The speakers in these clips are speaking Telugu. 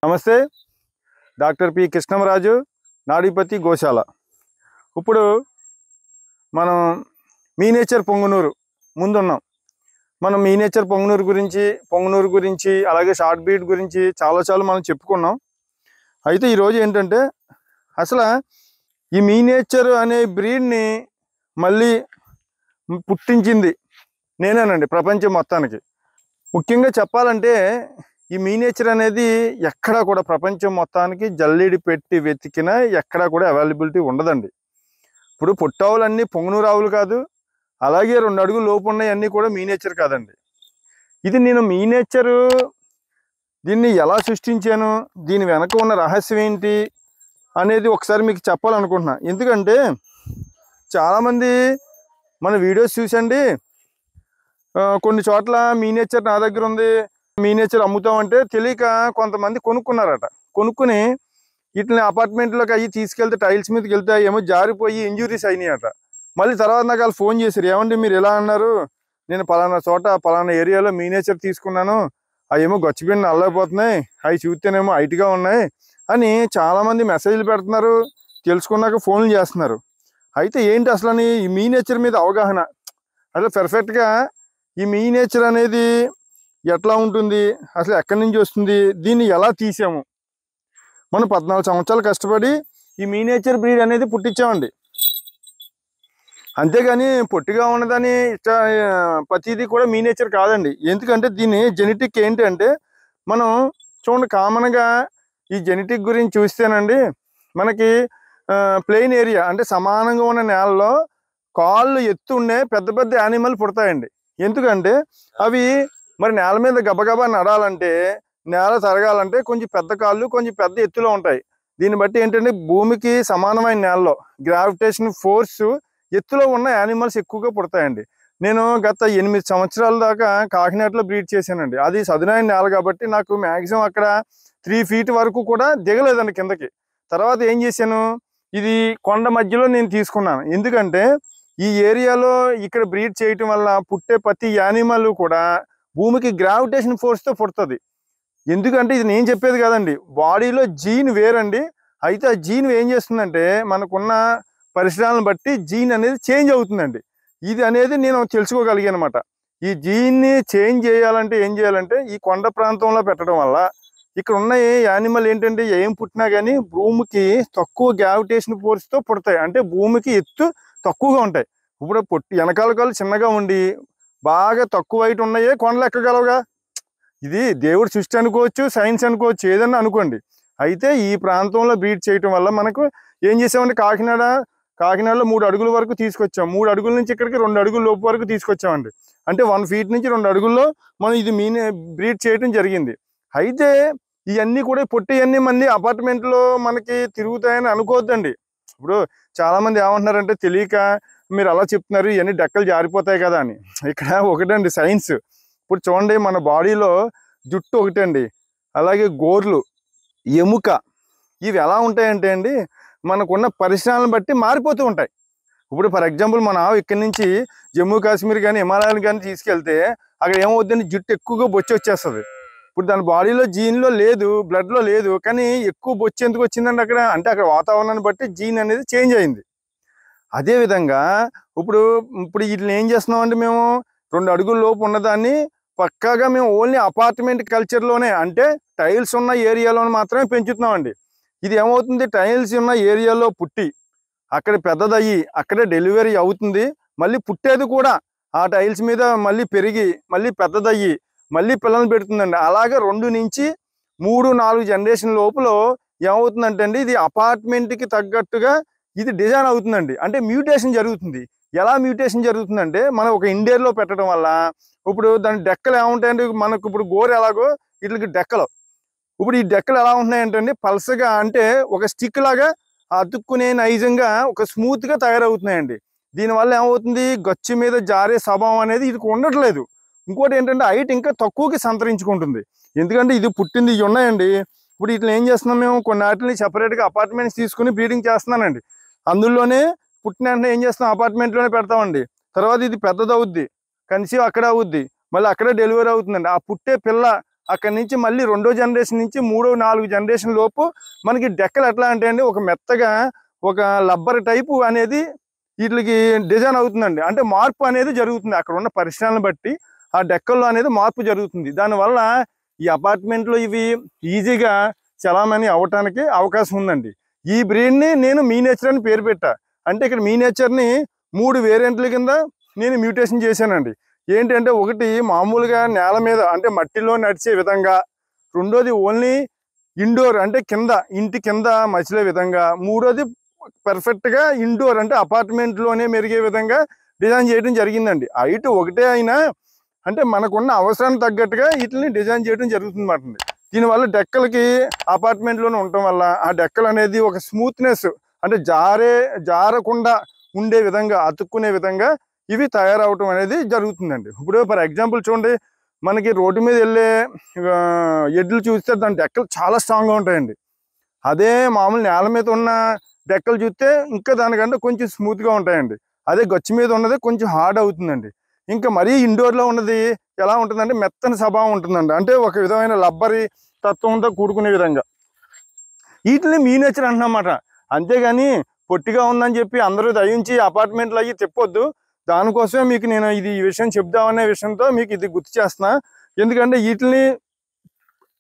నమస్తే. డాక్టర్ పి కృష్ణమరాజు, నాడీపతి గోశాల. ఇప్పుడు మనం మీనేచర్ పొంగనూరు ముందున్నాం. మనం మీనేచర్ పొంగనూరు గురించి అలాగే షార్ట్ బీట్ గురించి చాలా మనం చెప్పుకున్నాం. అయితే ఈరోజు ఏంటంటే అసలు ఈ మీనేచర్ అనే బ్రీడ్ని మళ్ళీ పుట్టించింది నేనేనండి ప్రపంచం మొత్తానికి. ముఖ్యంగా చెప్పాలంటే ఈ మీనేచర్ అనేది ఎక్కడా కూడా ప్రపంచం మొత్తానికి జల్లెడి పెట్టి వెతికినా ఎక్కడా కూడా అవైలబిలిటీ ఉండదండి. ఇప్పుడు పుట్టావులన్నీ పొంగనూరు ఆవులు కాదు, అలాగే 2 అడుగులు లోపు ఉన్నాయన్నీ కూడా మీనేచర్ కాదండి. ఇది నేను మీనేచరు దీన్ని ఎలా సృష్టించాను, దీని వెనక ఉన్న రహస్యం ఏంటి అనేది ఒకసారి మీకు చెప్పాలనుకుంటున్నా. ఎందుకంటే చాలామంది మన వీడియోస్ చూసండి కొన్ని చోట్ల మీనేచర్ నా దగ్గర ఉంది, మీనేచర్ అమ్ముతామంటే తెలియక కొంతమంది కొనుక్కున్నారట. కొనుక్కుని వీటిని అపార్ట్మెంట్లోకి అయ్యి తీసుకెళ్తే టైల్స్ మీదకి వెళ్తే ఏమో జారిపోయి ఇంజురీస్ అయినాయట. మళ్ళీ తర్వాత నాకు వాళ్ళు ఫోన్ చేశారు, ఏమండి మీరు ఎలా అన్నారు, నేను పలానా చోట పలానా ఏరియాలో మీనేచర్ తీసుకున్నాను, అవి ఏమో గచ్చిపోయిన అల్లైపోతున్నాయి, అవి చూస్తేనేమో హైట్గా ఉన్నాయి అని చాలామంది మెసేజ్లు పెడుతున్నారు, తెలుసుకున్నాక ఫోన్లు చేస్తున్నారు. అయితే ఏంటి అసలు ఈ మీనేచర్ మీద అవగాహన, అసలు పర్ఫెక్ట్గా ఈ మీనేచర్ అనేది ఎట్లా ఉంటుంది, అసలు ఎక్కడి నుంచి వస్తుంది, దీన్ని ఎలా తీసాము. మనం 14 సంవత్సరాలు కష్టపడి ఈ మీనేచర్ బ్రీడ్ అనేది పుట్టించామండి. అంతేగాని పొట్టిగా ఉన్నదని ప్రతిదీ కూడా మీనేచర్ కాదండి. ఎందుకంటే దీని జెనెటిక్ ఏంటి అంటే మనం చూడండి, కామన్గా ఈ జెనెటిక్ గురించి చూస్తేనండి మనకి ప్లెయిన్ ఏరియా అంటే సమానంగా ఉన్న నేలలో కాళ్ళు ఎత్తు ఉండే పెద్ద యానిమల్ పుడతాయండి. ఎందుకంటే అవి మరి నేల మీద గబగబా నడాలంటే, నేల తరగాలంటే కొంచెం పెద్ద కాళ్ళు కొంచెం పెద్ద ఎత్తులో ఉంటాయి. దీన్ని బట్టి ఏంటంటే భూమికి సమానమైన నేలలో గ్రావిటేషన్ ఫోర్స్ ఎత్తులో ఉన్న యానిమల్స్ ఎక్కువగా పుడతాయండి. నేను గత 8 సంవత్సరాల దాకా కాకినాడలో బ్రీడ్ చేశానండి. అది సదునైన నేల కాబట్టి నాకు మ్యాక్సిమం అక్కడ 3 feet వరకు కూడా దిగలేదండి కిందకి. తర్వాత ఏం చేశాను, ఇది కొండ మధ్యలో నేను తీసుకున్నాను. ఎందుకంటే ఈ ఏరియాలో ఇక్కడ బ్రీడ్ చేయటం వల్ల పుట్టే ప్రతి యానిమల్ కూడా భూమికి గ్రావిటేషన్ ఫోర్స్తో పుడుతుంది. ఎందుకంటే ఇది నేను చెప్పేది కాదండి, బాడీలో జీన్ వేరండి. అయితే ఆ జీన్ ఏం చేస్తుందంటే మనకున్న పరిసరాలను బట్టి జీన్ అనేది చేంజ్ అవుతుందండి. ఇది అనేది నేను తెలుసుకోగలిగాను అనమాట. ఈ జీన్ని చేంజ్ చేయాలంటే ఏం చేయాలంటే ఈ కొండ ప్రాంతంలో పెట్టడం వల్ల ఇక్కడ ఉన్న యానిమల్ ఏంటంటే ఏం పుట్టినా కానీ భూమికి తక్కువ గ్రావిటేషన్ ఫోర్స్తో పుడతాయి. అంటే భూమికి ఎత్తు తక్కువగా ఉంటాయి. ఇప్పుడు వెనకాల కాళ్ళు చిన్నగా ఉండి బాగా తక్కువ హైట్ ఉన్నాయే కొండలు ఎక్కగలవుగా. ఇది దేవుడు సృష్టి అనుకోవచ్చు, సైన్స్ అనుకోవచ్చు, ఏదన్నా అనుకోండి. అయితే ఈ ప్రాంతంలో బ్రీడ్ చేయటం వల్ల మనకు ఏం చేసామంటే కాకినాడలో 3 అడుగుల వరకు తీసుకొచ్చాం. 3 అడుగుల నుంచి ఇక్కడికి 2 అడుగుల లోపు వరకు తీసుకొచ్చామండి. అంటే 1 feet నుంచి 2 అడుగుల్లో మనం ఇది బ్రీడ్ చేయటం జరిగింది. అయితే ఇవన్నీ కూడా పొట్టివన్నీ మళ్ళీ అపార్ట్మెంట్లో మనకి తిరుగుతాయని అనుకోవద్దండి. ఇప్పుడు చాలామంది ఏమంటున్నారంటే తెలియక మీరు అలా చెప్తున్నారు, ఇవన్నీ డెక్కలు జారిపోతాయి కదా అని. ఇక్కడ ఒకటండి సైన్స్. ఇప్పుడు చూడండి, మన బాడీలో జుట్టు ఒకటండి, అలాగే గోర్లు, ఎముక, ఇవి ఎలా ఉంటాయంటే అండి మనకున్న పరిసరాలను బట్టి మారిపోతూ ఉంటాయి. ఇప్పుడు ఫర్ ఎగ్జాంపుల్ మన ఇక్కడి నుంచి జమ్మూ కాశ్మీర్ కానీ హిమాలయాలు కానీ తీసుకెళ్తే అక్కడ ఏమవుతుందండి, జుట్టు ఎక్కువగా బొచ్చి వచ్చేస్తుంది. ఇప్పుడు దాని బాడీలో జీన్లో లేదు, బ్లడ్లో లేదు, కానీ ఎక్కువ బొచ్చి ఎందుకు వచ్చిందండి అక్కడ అంటే అక్కడ వాతావరణాన్ని బట్టి జీన్ అనేది చేంజ్ అయింది. అదేవిధంగా ఇప్పుడు వీటిని ఏం చేస్తున్నామంటే మేము 2 అడుగుల లోపు ఉన్నదాన్ని పక్కాగా మేము ఓన్లీ అపార్ట్మెంట్ కల్చర్లోనే అంటే టైల్స్ ఉన్న ఏరియాలోనే మాత్రమే పెంచుతున్నామండి. ఇది ఏమవుతుంది, టైల్స్ ఉన్న ఏరియాలో పుట్టి అక్కడ పెద్దదయ్యి అక్కడే డెలివరీ అవుతుంది, మళ్ళీ పుట్టేది కూడా ఆ టైల్స్ మీద మళ్ళీ పెరిగి మళ్ళీ పెద్దదయ్యి మళ్ళీ పిల్లల్ని పెడుతుందండి. అలాగే 2 నుంచి 3, 4 జనరేషన్ లోపల ఏమవుతుందంటే అండి ఇది అపార్ట్మెంట్కి తగ్గట్టుగా ఇది డిజైన్ అవుతుందండి. అంటే మ్యూటేషన్ జరుగుతుంది. ఎలా మ్యూటేషన్ జరుగుతుందంటే మనం ఒక ఇండేర్లో పెట్టడం వల్ల ఇప్పుడు దాని డెక్కలు ఏముంటాయండి, మనకు ఇప్పుడు గోరు ఎలాగో వీటికి డెక్కలు, ఇప్పుడు ఈ డెక్కలు ఎలా ఉంటున్నాయంటే అండి పల్సగా, అంటే ఒక స్టిక్ లాగా అతుక్కునే నైజంగా ఒక స్మూత్గా తయారవుతున్నాయండి. దీనివల్ల ఏమవుతుంది, గచ్చు మీద జారే స్వభావం అనేది ఇది ఉండట్లేదు. ఇంకోటి ఏంటంటే హైట్ ఇంకా తక్కువకి సంతరించుకుంటుంది. ఎందుకంటే ఇది పుట్టింది ఇవి ఉన్నాయండి. ఇప్పుడు వీటిని ఏం చేస్తున్నాం, మేము కొన్ని వాటిని సెపరేట్గా అపార్ట్మెంట్స్ తీసుకుని బ్రీడింగ్ చేస్తున్నానండి. అందులోనే పుట్టిన వెంటనే ఏం చేస్తాం, అపార్ట్మెంట్లోనే పెడతామండి. తర్వాత ఇది పెద్దదవుద్ది, కన్సీవ్ అక్కడే అవుద్ది, మళ్ళీ అక్కడే డెలివరీ అవుతుందండి. ఆ పుట్టే పిల్ల అక్కడి నుంచి మళ్ళీ రెండో జనరేషన్ నుంచి మూడో 4 జనరేషన్ లోపు మనకి డెక్కలు ఎట్లా అంటే అండి ఒక మెత్తగా ఒక లబ్బర్ టైపు అనేది వీటికి డిజైన్ అవుతుందండి. అంటే మార్పు అనేది జరుగుతుంది అక్కడ ఉన్న పరిశ్రమలను బట్టి ఆ డెక్కల్లో అనేది మార్పు జరుగుతుంది. దానివల్ల ఈ అపార్ట్మెంట్లో ఇవి ఈజీగా చలామణి అవ్వటానికి అవకాశం ఉందండి. ఈ బ్రీడ్ని నేను మీనేచర్ అని పేరు పెట్టా. అంటే ఇక్కడ మీనేచర్ని 3 వేరియంట్ల కింద నేను మ్యూటేషన్ చేశానండి. ఏంటంటే ఒకటి మామూలుగా నేల మీద అంటే మట్టిలో నడిచే విధంగా, రెండోది ఓన్లీ ఇండోర్ అంటే కింద ఇంటి కింద మసిలే విధంగా, మూడోది పర్ఫెక్ట్గా ఇండోర్ అంటే అపార్ట్మెంట్లోనే మెరిగే విధంగా డిజైన్ చేయడం జరిగిందండి. హైట్ ఒకటే అయినా అంటే మనకున్న అవసరానికి తగ్గట్టుగా వీటిని డిజైన్ చేయడం జరుగుతుంది అన్నమాట. దీనివల్ల డెక్కలకి అపార్ట్మెంట్లోనే ఉండటం వల్ల ఆ డెక్కలు అనేది ఒక స్మూత్నెస్ అంటే జారకుండా ఉండే విధంగా అతుక్కునే విధంగా ఇవి తయారవటం అనేది జరుగుతుందండి. ఇప్పుడు ఫర్ ఎగ్జాంపుల్ చూడండి, మనకి రోడ్డు మీద వెళ్ళే ఎడ్లు చూస్తే దాని డెక్కలు చాలా స్ట్రాంగ్గా ఉంటాయండి. అదే మామూలు నేల మీద ఉన్న డెక్కలు చూస్తే ఇంకా దానికంటే కొంచెం స్మూత్గా ఉంటాయండి. అదే గచ్చు మీద ఉన్నది కొంచెం హార్డ్ అవుతుందండి. ఇంకా మరీ ఇండోర్లో ఉన్నది ఎలా ఉంటుందంటే మెత్తని స్వభావం ఉంటుందండి. అంటే ఒక విధమైన లబ్బరి తత్వంతో కూడుకునే విధంగా వీటిని మీనేచర్ అంటున్నమాట. అంతేగాని పొట్టిగా ఉందని చెప్పి అందరూ దయించి అపార్ట్మెంట్లు అయ్యి తిప్పొద్దు. దానికోసమే మీకు నేను ఈ విషయం చెప్దామనే విషయంతో మీకు ఇది గుర్తు చేస్తున్నా. ఎందుకంటే వీటిని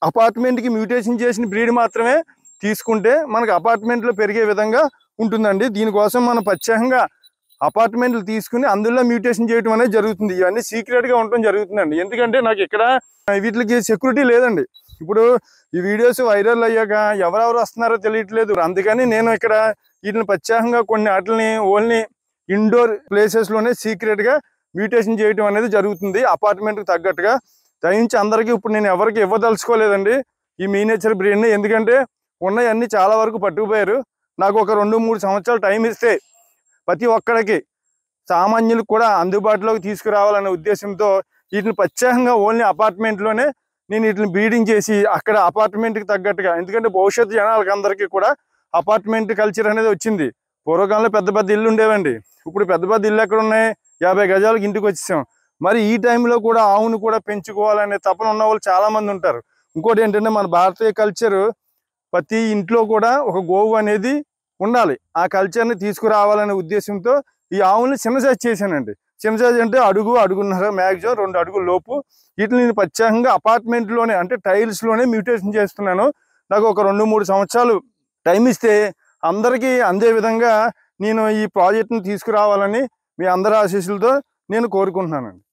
అపార్ట్మెంట్కి మ్యూటేషన్ చేసిన బ్రీడ్ మాత్రమే తీసుకుంటే మనకు అపార్ట్మెంట్లో పెరిగే విధంగా ఉంటుందండి. దీనికోసం మనం ప్రత్యేకంగా అపార్ట్మెంట్లు తీసుకుని అందులో మ్యూటేషన్ చేయడం అనేది జరుగుతుంది. ఇవన్నీ సీక్రెట్గా ఉండటం జరుగుతుందండి. ఎందుకంటే నాకు ఇక్కడ వీటికి సెక్యూరిటీ లేదండి. ఇప్పుడు ఈ వీడియోస్ వైరల్ అయ్యాక ఎవరెవరు వస్తున్నారో తెలియట్లేదు. అందుకని నేను ఇక్కడ వీటిని ప్రత్యేకంగా కొన్ని వాటిని ఓన్లీ ఇండోర్ ప్లేసెస్లోనే సీక్రెట్గా మ్యూటేషన్ చేయడం అనేది జరుగుతుంది అపార్ట్మెంట్కి తగ్గట్టుగా. దయించి అందరికీ ఇప్పుడు నేను ఎవరికి ఇవ్వదలుచుకోలేదండి ఈ మీనేచర్ బ్రీడ్ని. ఎందుకంటే ఉన్నవన్నీ చాలా వరకు పట్టుకుపోయారు. నాకు ఒక 2-3 సంవత్సరాలు టైం ఇస్తే ప్రతి ఒక్కడికి సామాన్యులకు కూడా అందుబాటులోకి తీసుకురావాలనే ఉద్దేశంతో వీటిని ప్రత్యేకంగా ఓన్లీ అపార్ట్మెంట్లోనే నేను వీటిని బ్రీడింగ్ చేసి అక్కడ అపార్ట్మెంట్కి తగ్గట్టుగా, ఎందుకంటే భవిష్యత్తు జనాలకి అందరికీ కూడా అపార్ట్మెంట్ కల్చర్ అనేది వచ్చింది. పూర్వకాలంలో పెద్ద పెద్ద ఇల్లు ఉండేవండి. ఇప్పుడు పెద్ద పెద్ద ఇల్లు ఎక్కడ ఉన్నాయి, 50 గజాలకు ఇంటికి వచ్చేసాం. మరి ఈ టైంలో కూడా ఆవును కూడా పెంచుకోవాలనే తపన ఉన్న వాళ్ళు చాలామంది ఉంటారు. ఇంకోటి ఏంటంటే మన భారతీయ కల్చరు ప్రతి ఇంట్లో కూడా ఒక గోవు అనేది ఉండాలి. ఆ కల్చర్ని తీసుకురావాలనే ఉద్దేశంతో ఈ ఆవుల్ని చిన్న సైజ్ చేశానండి. చిన్న సైజ్ అంటే అడుగున్నర, మ్యాక్సిమం 2 అడుగుల లోపు. వీటిని నేను ప్రత్యేకంగా అపార్ట్మెంట్లోనే అంటే టైల్స్లోనే మ్యూటేషన్ చేస్తున్నాను. నాకు ఒక 2-3 సంవత్సరాలు టైం ఇస్తే అందరికీ అందే విధంగా నేను ఈ ప్రాజెక్ట్ని తీసుకురావాలని మీ అందరి ఆశీస్సులతో నేను కోరుకుంటున్నానండి.